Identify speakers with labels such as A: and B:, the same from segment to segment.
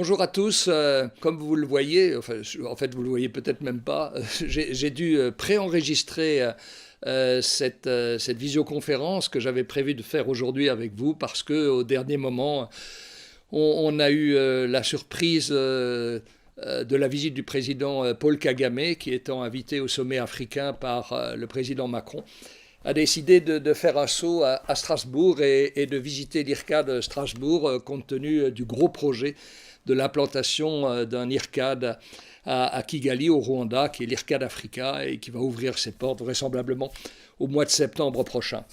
A: Bonjour à tous. Comme vous le voyez, en fait vous le voyez peut-être même pas, j'ai dû préenregistrer cette visioconférence que j'avais prévu de faire aujourd'hui avec vous parce qu'au dernier moment, on a eu la surprise de la visite du président Paul Kagame, qui étant invité au sommet africain par le président Macron, a décidé de faire un saut à Strasbourg et de visiter l'IRCAD de Strasbourg compte tenu du gros projet de l'implantation d'un IRCAD à Kigali, au Rwanda, qui est l'IRCAD Africa et qui va ouvrir ses portes vraisemblablement au mois de septembre prochain.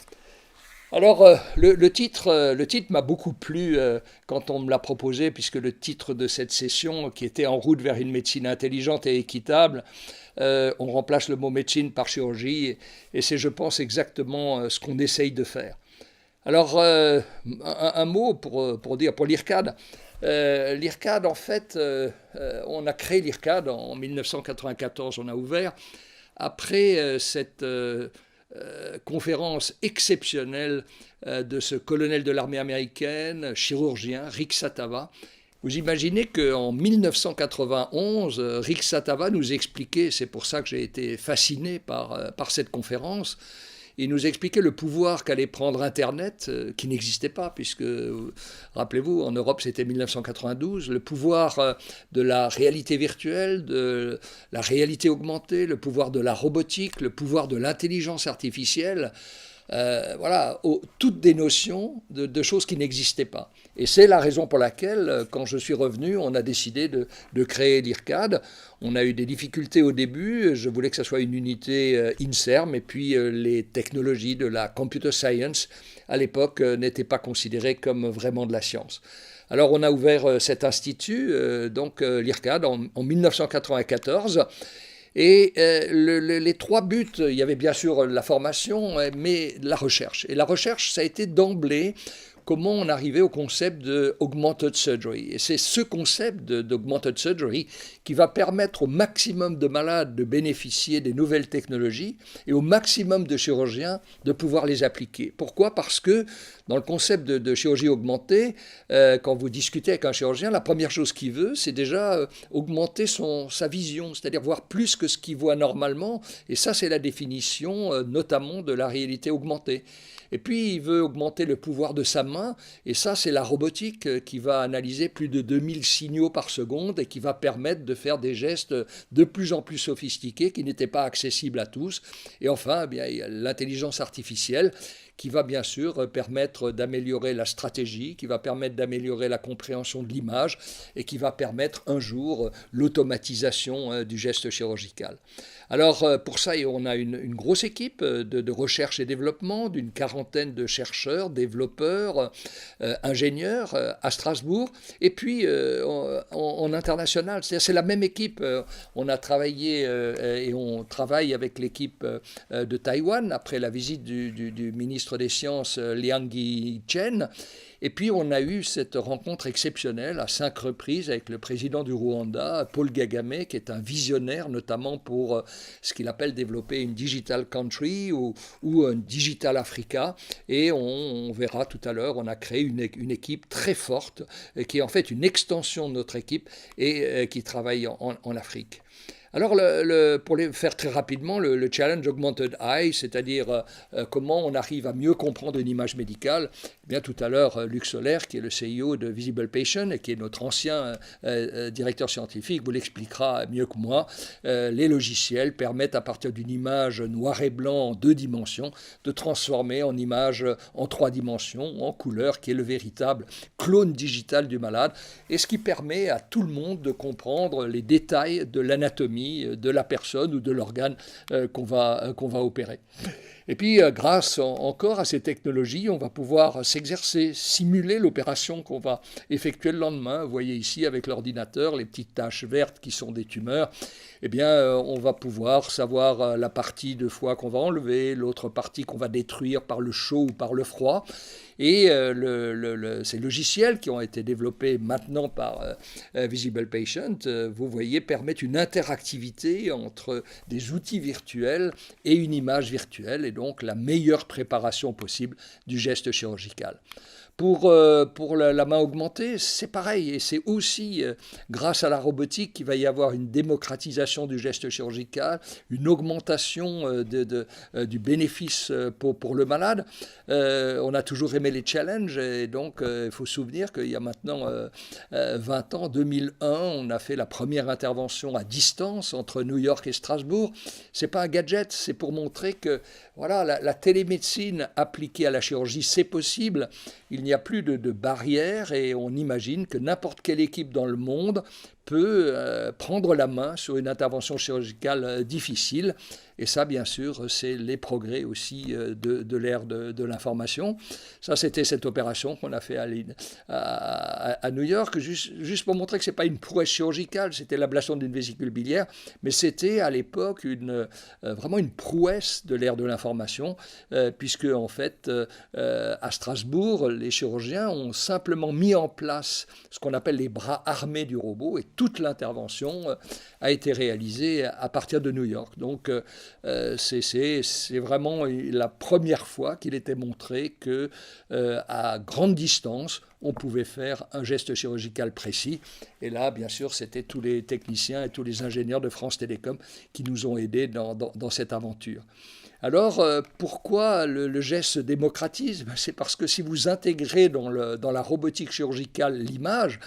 A: Alors, le titre m'a beaucoup plu quand on me l'a proposé, puisque le titre de cette session, qui était En route vers une médecine intelligente et équitable, on remplace le mot médecine par chirurgie, et c'est, je pense, exactement ce qu'on essaye de faire. Alors, un mot pour dire, pour l'IRCAD. L'IRCAD, en fait, on a créé l'IRCAD en 1994, on a ouvert, après cette conférence exceptionnelle de ce colonel de l'armée américaine, chirurgien, Rick Satava. Vous imaginez qu'en 1991, Rick Satava nous expliquait, c'est pour ça que j'ai été fasciné par cette conférence, il nous expliquait le pouvoir qu'allait prendre Internet, qui n'existait pas, puisque, rappelez-vous, en Europe c'était 1992, le pouvoir de la réalité virtuelle, de la réalité augmentée, le pouvoir de la robotique, le pouvoir de l'intelligence artificielle, voilà, toutes des notions de choses qui n'existaient pas. Et c'est la raison pour laquelle, quand je suis revenu, on a décidé de créer l'IRCAD. On a eu des difficultés au début, je voulais que ça soit une unité INSERM, et puis les technologies de la computer science, à l'époque, n'étaient pas considérées comme vraiment de la science. Alors on a ouvert cet institut, donc l'IRCAD, en 1994, et les trois buts, il y avait bien sûr la formation, mais la recherche. Et la recherche, ça a été d'emblée comment on arrivait au concept de augmented surgery. Et c'est ce concept d'augmented surgery qui va permettre au maximum de malades de bénéficier des nouvelles technologies et au maximum de chirurgiens de pouvoir les appliquer. Pourquoi ? Parce que dans le concept de chirurgie augmentée, quand vous discutez avec un chirurgien, la première chose qu'il veut, c'est déjà augmenter sa vision, c'est-à-dire voir plus que ce qu'il voit normalement. Et ça, c'est la définition notamment de la réalité augmentée. Et puis, il veut augmenter le pouvoir de sa main, et ça, c'est la robotique qui va analyser plus de 2000 signaux par seconde et qui va permettre de faire des gestes de plus en plus sophistiqués qui n'étaient pas accessibles à tous. Et enfin, eh bien, il y a l'intelligence artificielle qui va bien sûr permettre d'améliorer la stratégie, qui va permettre d'améliorer la compréhension de l'image et qui va permettre un jour l'automatisation du geste chirurgical. Alors pour ça, on a une grosse équipe de recherche et développement, d'une quarantaine de chercheurs, développeurs, ingénieurs à Strasbourg, et puis en international. C'est la même équipe. On a travaillé et on travaille avec l'équipe de Taïwan après la visite du ministre des Sciences Liang Yi-Chen. Et puis on a eu cette rencontre exceptionnelle à 5 reprises avec le président du Rwanda, Paul Kagame, qui est un visionnaire notamment pour ce qu'il appelle développer une digital country ou un digital Africa. Et on verra tout à l'heure, on a créé une équipe très forte qui est en fait une extension de notre équipe et qui travaille en Afrique. Alors, pour les faire très rapidement, le challenge Augmented Eye, c'est-à-dire comment on arrive à mieux comprendre une image médicale, eh bien tout à l'heure, Luc Soler, qui est le CEO de Visible Patient et qui est notre ancien directeur scientifique, vous l'expliquera mieux que moi. Les logiciels permettent à partir d'une image noir et blanc en 2 dimensions de transformer en image en 3 dimensions, en couleur, qui est le véritable clone digital du malade, et ce qui permet à tout le monde de comprendre les détails de l'anatomie de la personne ou de l'organe qu'on va opérer. Et puis, grâce encore à ces technologies, on va pouvoir s'exercer, simuler l'opération qu'on va effectuer le lendemain. Vous voyez ici avec l'ordinateur les petites taches vertes qui sont des tumeurs. Eh bien, on va pouvoir savoir la partie de foie qu'on va enlever, l'autre partie qu'on va détruire par le chaud ou par le froid. Et ces logiciels qui ont été développés maintenant par Visible Patient, vous voyez, permettent une interactivité entre des outils virtuels et une image virtuelle, et donc la meilleure préparation possible du geste chirurgical. Pour la main augmentée, c'est pareil, et c'est aussi grâce à la robotique qu'il va y avoir une démocratisation du geste chirurgical, une augmentation du bénéfice pour le malade. On a toujours aimé les challenges, et donc il faut se souvenir qu'il y a maintenant 20 ans, 2001, on a fait la première intervention à distance entre New York et Strasbourg. C'est pas un gadget, c'est pour montrer que voilà, la télémédecine appliquée à la chirurgie, c'est possible. Il n'y a plus de barrières et on imagine que n'importe quelle équipe dans le monde peut prendre la main sur une intervention chirurgicale difficile. Et ça, bien sûr, c'est les progrès aussi de l'ère de l'information. Ça, c'était cette opération qu'on a fait à New York, juste pour montrer que ce n'est pas une prouesse chirurgicale, c'était l'ablation d'une vésicule biliaire, mais c'était à l'époque vraiment une prouesse de l'ère de l'information, puisque en fait, à Strasbourg, les chirurgiens ont simplement mis en place ce qu'on appelle les bras armés du robot, et toute l'intervention a été réalisée à partir de New York. Donc c'est vraiment la première fois qu'il était montré que à grande distance, on pouvait faire un geste chirurgical précis. Et là, bien sûr, c'était tous les techniciens et tous les ingénieurs de France Télécom qui nous ont aidés dans cette aventure. Alors, pourquoi le geste se démocratise? C'est parce que si vous intégrez dans la robotique chirurgicale l'image,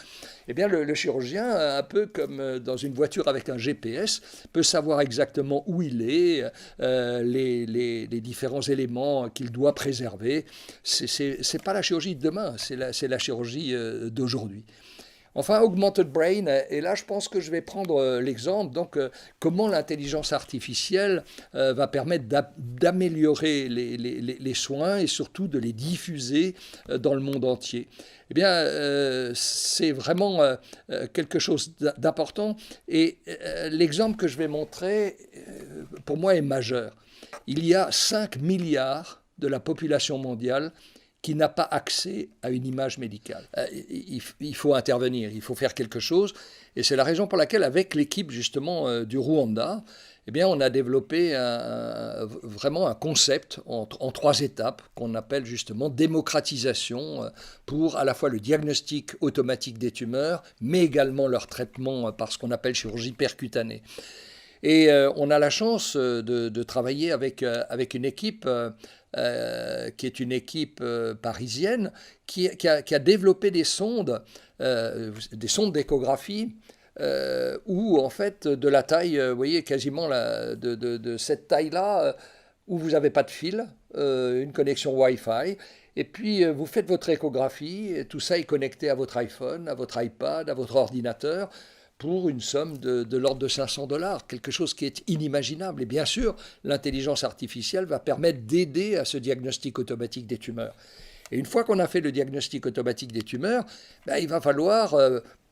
A: eh bien le chirurgien, un peu comme dans une voiture avec un GPS, peut savoir exactement où il est, les différents éléments qu'il doit préserver. C'est pas la chirurgie de demain, c'est la chirurgie d'aujourd'hui. Enfin, Augmented Brain, et là je pense que je vais prendre l'exemple, donc comment l'intelligence artificielle va permettre d'améliorer les soins et surtout de les diffuser dans le monde entier. Eh bien, c'est vraiment quelque chose d'important, et l'exemple que je vais montrer, pour moi, est majeur. Il y a 5 milliards de la population mondiale qui n'a pas accès à une image médicale. Il faut intervenir, il faut faire quelque chose. Et c'est la raison pour laquelle, avec l'équipe justement du Rwanda, eh bien, on a développé vraiment un concept en 3 étapes qu'on appelle justement démocratisation pour à la fois le diagnostic automatique des tumeurs, mais également leur traitement par ce qu'on appelle chirurgie percutanée. Et on a la chance de travailler avec une équipe qui est une équipe parisienne qui a développé des sondes d'échographie où en fait de la taille, vous voyez, quasiment de cette taille-là, où vous n'avez pas de fil, une connexion Wi-Fi. Et puis, vous faites votre échographie, et tout ça est connecté à votre iPhone, à votre iPad, à votre ordinateur, pour une somme de l'ordre de $500, quelque chose qui est inimaginable. Et bien sûr, l'intelligence artificielle va permettre d'aider à ce diagnostic automatique des tumeurs. Et une fois qu'on a fait le diagnostic automatique des tumeurs, il va falloir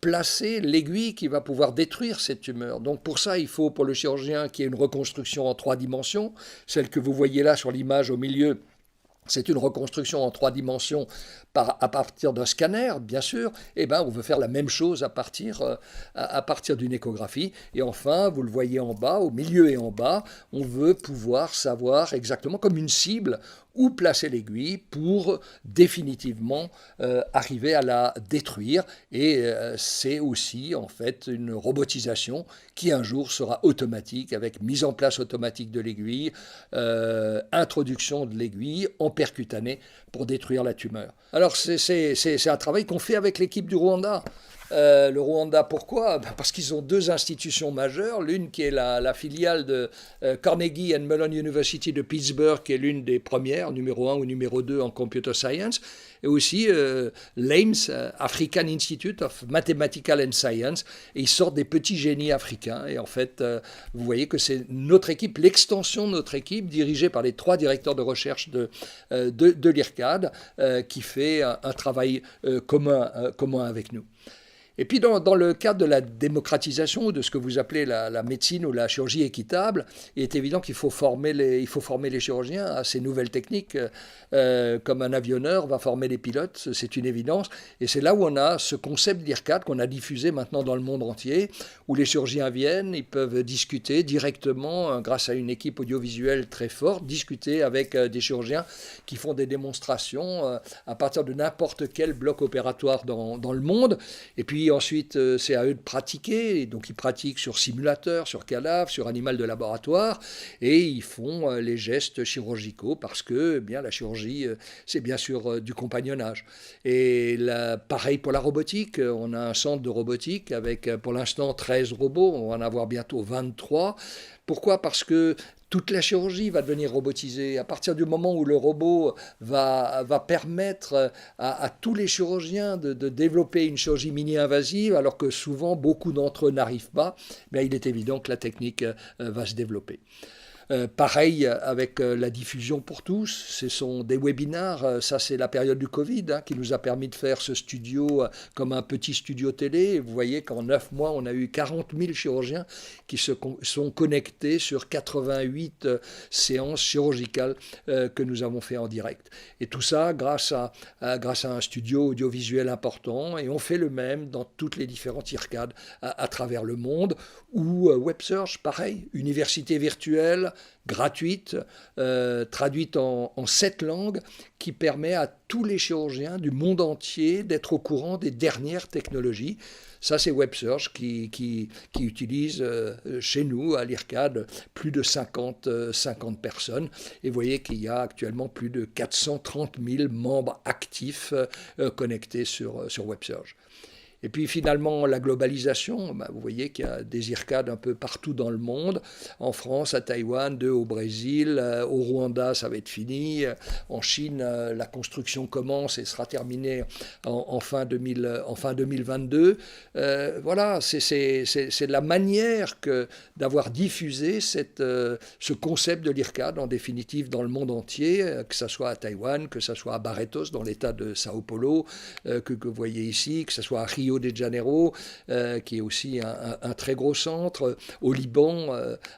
A: placer l'aiguille qui va pouvoir détruire cette tumeur. Donc pour ça, il faut pour le chirurgien qu'il y ait une reconstruction en 3 dimensions, celle que vous voyez là sur l'image au milieu. C'est une reconstruction en 3 dimensions à partir d'un scanner, bien sûr. Et on veut faire la même chose à partir d'une échographie. Et enfin, vous le voyez en bas, au milieu et en bas, on veut pouvoir savoir exactement comme une cible où placer l'aiguille pour définitivement arriver à la détruire. Et c'est aussi en fait une robotisation qui un jour sera automatique avec mise en place automatique de l'aiguille, introduction de l'aiguille en percutanée pour détruire la tumeur. Alors c'est un travail qu'on fait avec l'équipe du Rwanda. Le Rwanda, pourquoi? Parce qu'ils ont 2 institutions majeures, l'une qui est la filiale de Carnegie and Mellon University de Pittsburgh, qui est l'une des premières, numéro 1 ou numéro 2 en computer science, et aussi l'AIMS, African Institute of Mathematical and Science, et ils sortent des petits génies africains. Et en fait, vous voyez que c'est notre équipe, l'extension de notre équipe, dirigée par les 3 directeurs de recherche de l'IRCAD, qui fait un travail commun avec nous. Et puis dans le cadre de la démocratisation, de ce que vous appelez la médecine ou la chirurgie équitable, il est évident qu'il faut former les chirurgiens à ces nouvelles techniques, comme un avionneur va former les pilotes, c'est une évidence. Et c'est là où on a ce concept d'IRCAD qu'on a diffusé maintenant dans le monde entier, où les chirurgiens viennent, ils peuvent discuter directement, grâce à une équipe audiovisuelle très forte, discuter avec des chirurgiens qui font des démonstrations à partir de n'importe quel bloc opératoire dans le monde. Et puis ensuite, c'est à eux de pratiquer. Et donc, ils pratiquent sur simulateur, sur cadavre, sur animal de laboratoire. Et ils font les gestes chirurgicaux parce que bien, la chirurgie, c'est bien sûr du compagnonnage. Et pareil pour la robotique. On a un centre de robotique avec, pour l'instant, 13 robots. On va en avoir bientôt 23. Pourquoi ? Parce que toute la chirurgie va devenir robotisée. À partir du moment où le robot va permettre à tous les chirurgiens de développer une chirurgie mini-invasive, alors que souvent beaucoup d'entre eux n'arrivent pas, bien, il est évident que la technique va se développer. Pareil avec la diffusion pour tous, ce sont des webinars, ça c'est la période du Covid qui nous a permis de faire ce studio comme un petit studio télé. Vous voyez qu'en 9 mois, on a eu 40 000 chirurgiens qui sont connectés sur 88 séances chirurgicales que nous avons fait en direct. Et tout ça grâce à un studio audiovisuel important, et on fait le même dans toutes les différentes IRCAD à travers le monde, ou WebSearch, pareil, université virtuelle, gratuite, traduite en 7 langues, qui permet à tous les chirurgiens du monde entier d'être au courant des dernières technologies. Ça, c'est WebSearch qui utilise chez nous, à l'IRCAD, plus de 50 personnes. Et vous voyez qu'il y a actuellement plus de 430 000 membres actifs connectés sur WebSearch. Et puis finalement, la globalisation, vous voyez qu'il y a des IRCAD un peu partout dans le monde, en France, à Taïwan, 2 au Brésil, au Rwanda, ça va être fini, en Chine, la construction commence et sera terminée en fin 2022. Voilà, c'est la manière d'avoir diffusé ce concept de l'IRCAD, en définitive, dans le monde entier, que ce soit à Taïwan, que ce soit à Barretos, dans l'état de Sao Paulo, que vous voyez ici, que ce soit à Rio de Janeiro, qui est aussi un très gros centre, au Liban,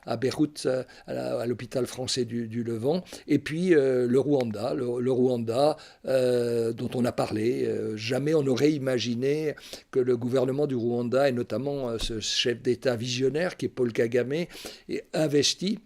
A: à Beyrouth, à l'hôpital français du Levant, et puis le Rwanda, dont on a parlé. Jamais on n'aurait imaginé que le gouvernement du Rwanda, et notamment ce chef d'État visionnaire qui est Paul Kagame, ait investi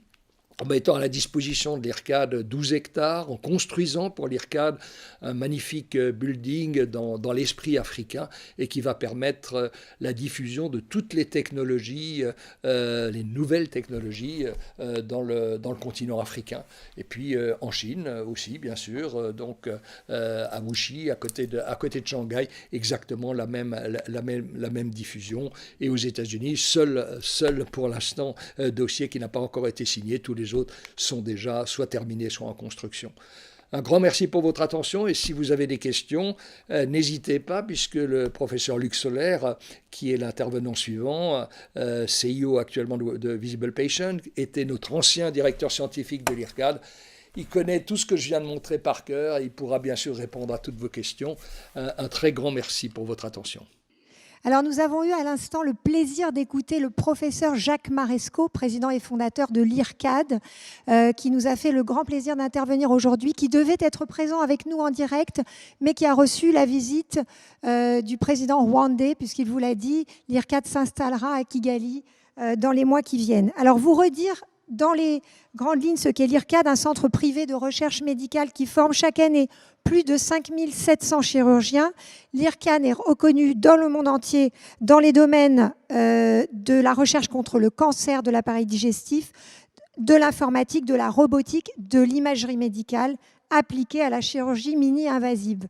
A: en mettant à la disposition de l'IRCAD 12 hectares, en construisant pour l'IRCAD un magnifique building dans l'esprit africain, et qui va permettre la diffusion de toutes les technologies, les nouvelles technologies dans le continent africain. Et puis en Chine aussi, bien sûr, donc à Wuxi, à côté de Shanghai, exactement la même diffusion. Et aux États-Unis, seul pour l'instant dossier qui n'a pas encore été signé. Tous les autres sont déjà soit terminés, soit en construction. Un grand merci pour votre attention, et si vous avez des questions, n'hésitez pas, puisque le professeur Luc Soler, qui est l'intervenant suivant, CIO actuellement de Visible Patient, était notre ancien directeur scientifique de l'IRCAD. Il connaît tout ce que je viens de montrer par cœur, et il pourra bien sûr répondre à toutes vos questions. Un très grand merci pour votre attention.
B: Alors, nous avons eu à l'instant le plaisir d'écouter le professeur Jacques Marescot, président et fondateur de l'IRCAD, qui nous a fait le grand plaisir d'intervenir aujourd'hui, qui devait être présent avec nous en direct, mais qui a reçu la visite du président rwandais, puisqu'il vous l'a dit, l'IRCAD s'installera à Kigali dans les mois qui viennent. Alors, vous redire dans les grandes lignes ce qu'est l'IRCAD, un centre privé de recherche médicale qui forme chaque année plus de 5 700 chirurgiens. L'IRCAD est reconnu dans le monde entier dans les domaines de la recherche contre le cancer de l'appareil digestif, de l'informatique, de la robotique, de l'imagerie médicale appliquée à la chirurgie mini-invasive.